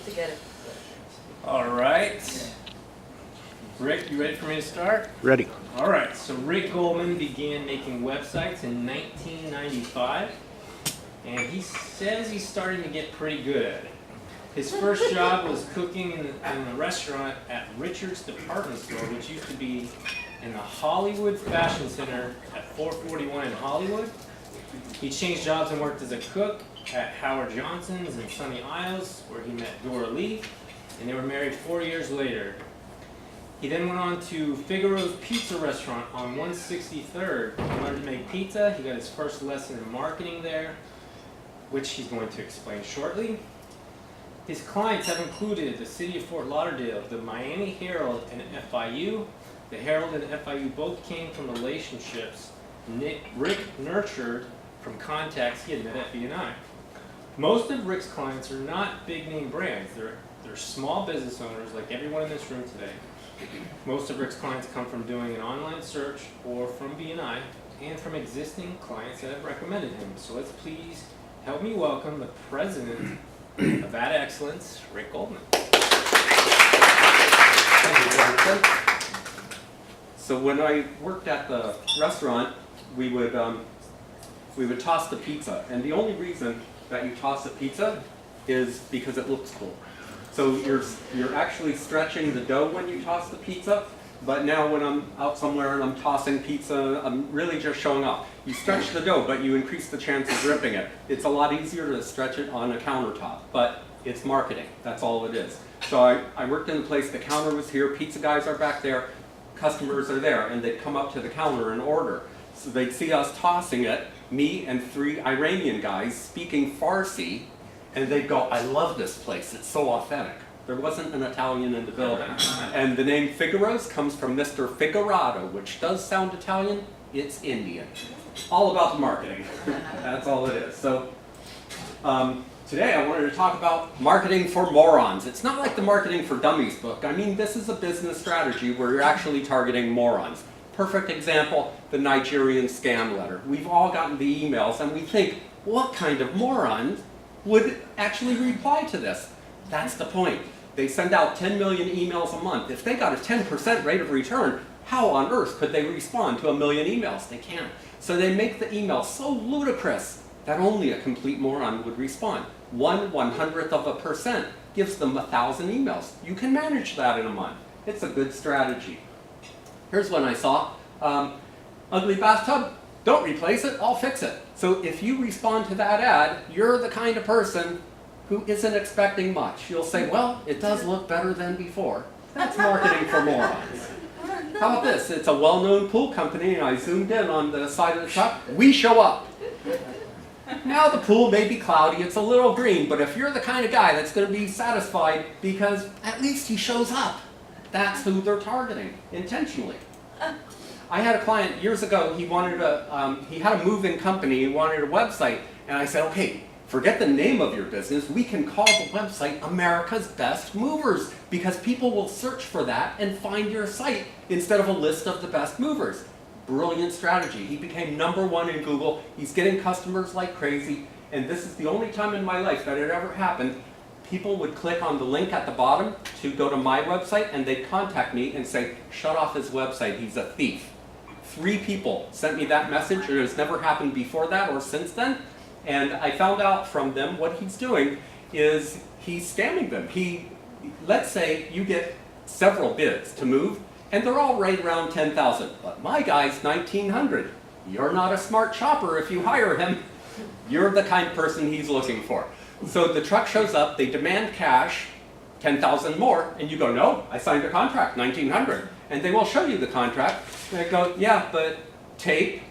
to get it. All right. Rick, you ready for me to start? Ready. All right, so Rick Goldman began making websites in 1995, and he says he's starting to get pretty good at it. His first job was cooking in the restaurant at Richard's Department Store, which used to be in the Hollywood Fashion Center at 441 in Hollywood. He changed jobs and worked as a cook at Howard Johnson's in Sunny Isles, where he met Dora Lee, and they were married 4 years later. He then went on to Figaro's Pizza Restaurant on 163rd. He learned to make pizza. He got his first lesson in marketing there, which he's going to explain shortly. His clients have included the City of Fort Lauderdale, the Miami Herald, and FIU. The Herald and FIU both came from relationships Rick nurtured from contacts he had met at BNI. Most of Rick's clients are not big-name brands. They're small business owners like everyone in this room today. Most of Rick's clients come from doing an online search or from BNI and from existing clients that have recommended him. So let's please help me welcome the president of Ad Excellence, Rick Goldman. Thank you, Jonathan. So when I worked at the restaurant, we would toss the pizza, and the only reason that you toss the pizza is because it looks cool. So you're actually stretching the dough when you toss the pizza, but now when I'm out somewhere and I'm tossing pizza, I'm really just showing off. You stretch the dough, but you increase the chance of ripping it. It's a lot easier to stretch it on a countertop, but it's marketing. That's all it is. So I worked in a place, the counter was here, pizza guys are back there, customers are there, and they'd come up to the counter and order. So they'd see us tossing it, me and 3 Iranian guys speaking Farsi, and they'd go, I love this place, it's so authentic. There wasn't an Italian in the building. And the name Figaro's comes from Mr. Figarato, which does sound Italian, it's Indian. All about the marketing, that's all it is. So today I wanted to talk about marketing for morons. It's not like the Marketing for Dummies book. I mean, this is a business strategy where you're actually targeting morons. Perfect example, the Nigerian scam letter. We've all gotten the emails and we think, what kind of moron would actually reply to this? That's the point. They send out 10 million emails a month. If they got a 10% rate of return, how on earth could they respond to a million emails? They can't. So they make the email so ludicrous that only a complete moron would respond. 1/100% gives them 1,000 emails. You can manage that in a month. It's a good strategy. Here's one I saw. Ugly bathtub, don't replace it, I'll fix it. So if you respond to that ad, you're the kind of person who isn't expecting much. You'll say, well, it does look better than before. That's marketing for morons. How about this? It's a well-known pool company, and I zoomed in on the side of the truck. We show up. Now the pool may be cloudy, it's a little green, but if you're the kind of guy that's going to be satisfied because at least he shows up, that's who they're targeting intentionally. I had a client years ago, he had a moving company, he wanted a website, and I said, okay, forget the name of your business, we can call the website America's Best Movers, because people will search for that and find your site instead of a list of the best movers. Brilliant strategy. He became #1 in Google, he's getting customers like crazy, and this is the only time in my life that it ever happened. People would click on the link at the bottom to go to my website, and they'd contact me and say, shut off his website, he's a thief. 3 people sent me that message. It has never happened before that or since then. And I found out from them what he's doing is he's scamming them. Let's say you get several bids to move, and they're all right around 10,000. But my guy's 1,900. You're not a smart shopper if you hire him. You're the kind of person he's looking for. So the truck shows up, they demand cash, 10,000 more, and you go, no, I signed a contract, 1,900. And they will show you the contract. And they go, yeah, but tape,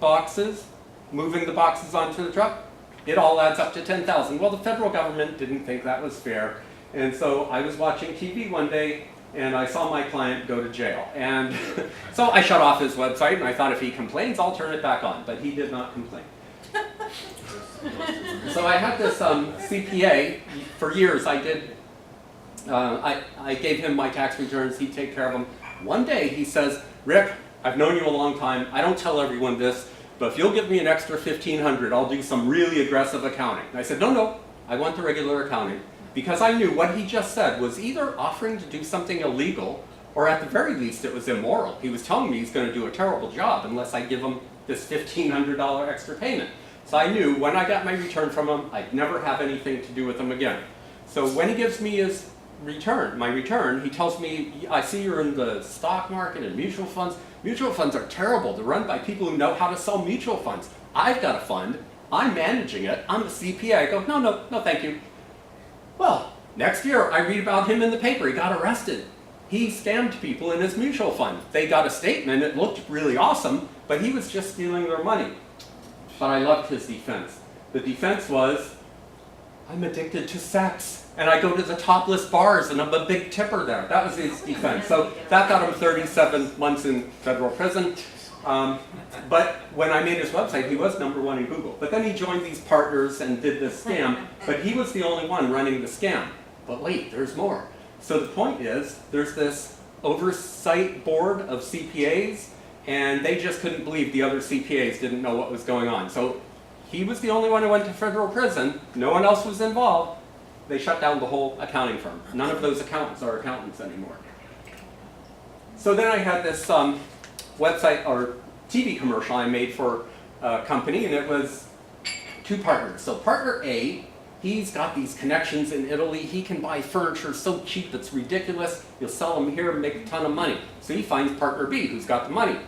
boxes, moving the boxes onto the truck, it all adds up to 10,000. Well, the federal government didn't think that was fair. And so I was watching TV one day, and I saw my client go to jail. And so I shut off his website, and I thought if he complains, I'll turn it back on. But he did not complain. So I had this CPA. For years I gave him my tax returns, he'd take care of them. One day he says, Rick, I've known you a long time, I don't tell everyone this, but if you'll give me an extra $1,500, I'll do some really aggressive accounting. And I said, no, I want the regular accounting. because I knew what he just said was either offering to do something illegal, or at the very least it was immoral. He was telling me he's going to do a terrible job unless I give him this $1,500 extra payment. So I knew when I got my return from him, I'd never have anything to do with him again. So when he gives me his return, my return, he tells me, I see you're in the stock market and mutual funds. Mutual funds are terrible. They're run by people who know how to sell mutual funds. I've got a fund. I'm managing it. I'm the CPA. I go, no, thank you. Well, next year I read about him in the paper. He got arrested. He scammed people in his mutual fund. They got a statement. It looked really awesome, but he was just stealing their money. But I loved his defense. The defense was, I'm addicted to sex, and I go to the topless bars, and I'm a big tipper there. That was his defense. So that got him 37 months in federal prison. But when I made his website, he was #1 in Google. But then he joined these partners and did this scam, but he was the only one running the scam. But wait, there's more. So the point is, there's this oversight board of CPAs, and they just couldn't believe the other CPAs didn't know what was going on. So he was the only one who went to federal prison. No one else was involved. They shut down the whole accounting firm. None of those accountants are accountants anymore. So then I had this website or TV commercial I made for a company, and it was 2 partners. So partner A, he's got these connections in Italy. He can buy furniture so cheap it's ridiculous. He'll sell them here and make a ton of money. So he finds partner B, who's got the money.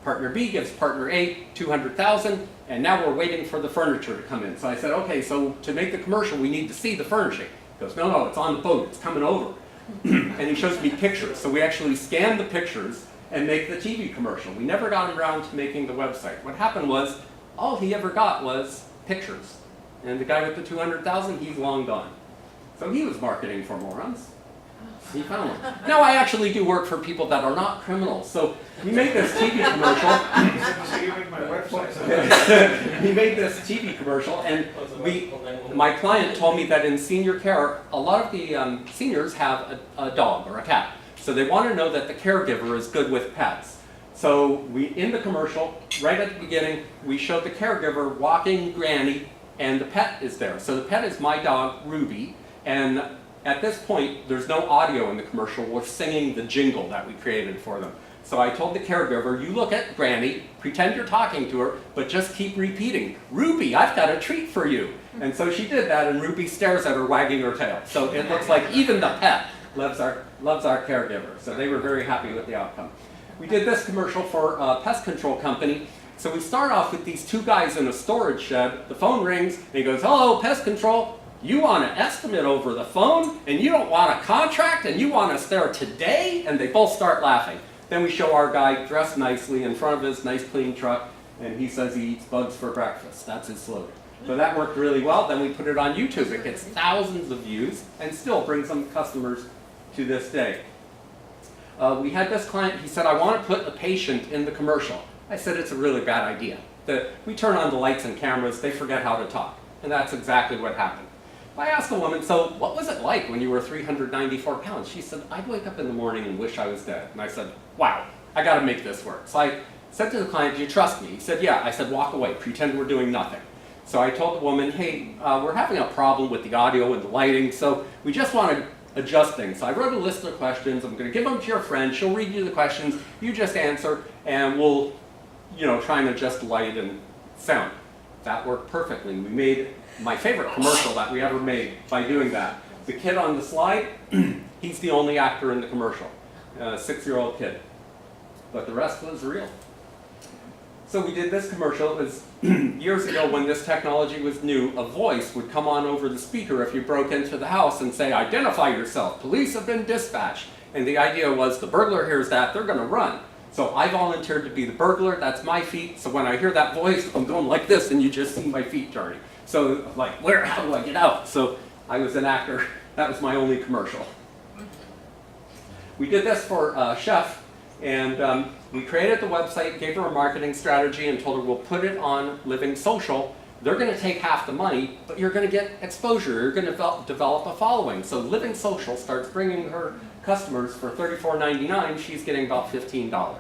Partner B gives partner A $200,000, and now we're waiting for the furniture to come in. So I said, okay, so to make the commercial, we need to see the furnishing. He goes, no, it's on the boat, it's coming over. And he shows me pictures. So we actually scan the pictures and make the TV commercial. We never got around to making the website. What happened was, all he ever got was pictures. And the guy with the $200,000, he's long gone. So he was marketing for Morons. He found them. Now I actually do work for people that are not criminals. So we made this TV commercial. We made this TV commercial, and my client told me that in senior care, a lot of the seniors have a dog or a cat. So they want to know that the caregiver is good with pets. So in the commercial, right at the beginning, we showed the caregiver walking Granny, and the pet is there. So the pet is my dog, Ruby, and at this point, there's no audio in the commercial. We're singing the jingle that we created for them. So I told the caregiver, you look at Granny, pretend you're talking to her, but just keep repeating, Ruby, I've got a treat for you. And so she did that, and Ruby stares at her, wagging her tail. So it looks like even the pet loves our caregiver. So they were very happy with the outcome. We did this commercial for a pest control company. So we start off with these 2 guys in a storage shed. The phone rings, and he goes, hello, pest control. You want an estimate over the phone, and you don't want a contract, and you want us there today? And they both start laughing. Then we show our guy dressed nicely in front of his nice clean truck, and he says he eats bugs for breakfast. That's his slogan. So that worked really well. Then we put it on YouTube. It gets thousands of views and still brings some customers to this day. We had this client, he said, I want to put a patient in the commercial. I said, it's a really bad idea. We turn on the lights and cameras, they forget how to talk. And that's exactly what happened. I asked the woman, so what was it like when you were 394 pounds? She said, I'd wake up in the morning and wish I was dead. And I said, wow, I got to make this work. So I said to the client, do you trust me? He said, yeah. I said, walk away, pretend we're doing nothing. So I told the woman, hey, we're having a problem with the audio and the lighting, so we just want to adjust things. So I wrote a list of questions. I'm going to give them to your friend. She'll read you the questions. You just answer, and we'll, try and adjust the light and sound. That worked perfectly. We made my favorite commercial that we ever made by doing that. The kid on the slide, he's the only actor in the commercial, a 6-year-old kid. But the rest was real. So we did this commercial. It was years ago when this technology was new. A voice would come on over the speaker if you broke into the house and say, identify yourself, police have been dispatched. And the idea was the burglar hears that, they're going to run. So I volunteered to be the burglar, that's my feet. So when I hear that voice, I'm going like this and you just see my feet turning. So like, how do I get out? So I was an actor. That was my only commercial. We did this for a chef, and we created the website, gave her a marketing strategy, and told her we'll put it on Living Social. They're going to take half the money, but you're going to get exposure. You're going to develop a following. So Living Social starts bringing her customers for $34.99. She's getting about $15.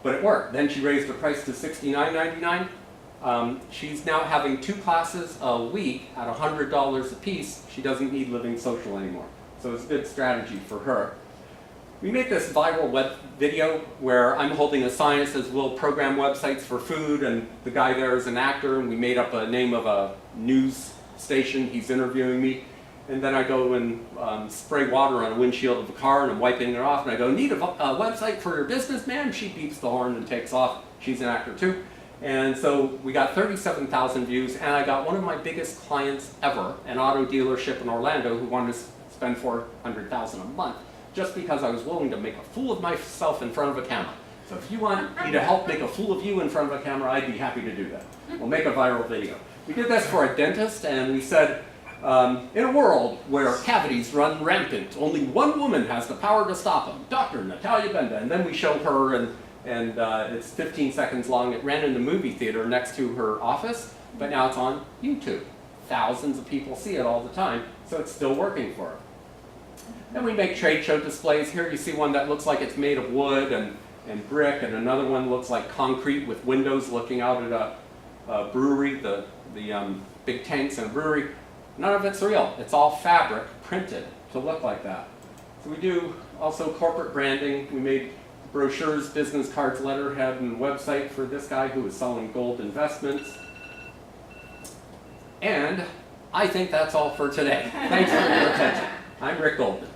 But it worked. Then she raised her price to $69.99. She's now having 2 classes a week at $100 a piece. She doesn't need Living Social anymore. So it's a good strategy for her. We made this viral web video where I'm holding a sign that says we'll program websites for food, and the guy there is an actor, and we made up a name of a news station. He's interviewing me. And then I go and spray water on a windshield of a car, and I'm wiping it off, and I go, need a website for your business, ma'am? She beeps the horn and takes off. She's an actor too. And so we got 37,000 views, and I got one of my biggest clients ever, an auto dealership in Orlando, who wanted to spend $400,000 a month, just because I was willing to make a fool of myself in front of a camera. So if you want me to help make a fool of you in front of a camera, I'd be happy to do that. We'll make a viral video. We did this for a dentist, and we said, in a world where cavities run rampant, only one woman has the power to stop them, Dr. Natalia Benda. And then we show her, and it's 15 seconds long. It ran in the movie theater next to her office, but now it's on YouTube. Thousands of people see it all the time, so it's still working for her. Then we make trade show displays. Here you see one that looks like it's made of wood and brick, and another one looks like concrete with windows looking out at a brewery, the big tanks in a brewery. None of it's real. It's all fabric printed to look like that. So we do also corporate branding. We made brochures, business cards, letterhead, and website for this guy who was selling gold investments. And I think that's all for today. Thanks for your attention. I'm Rick Goldman.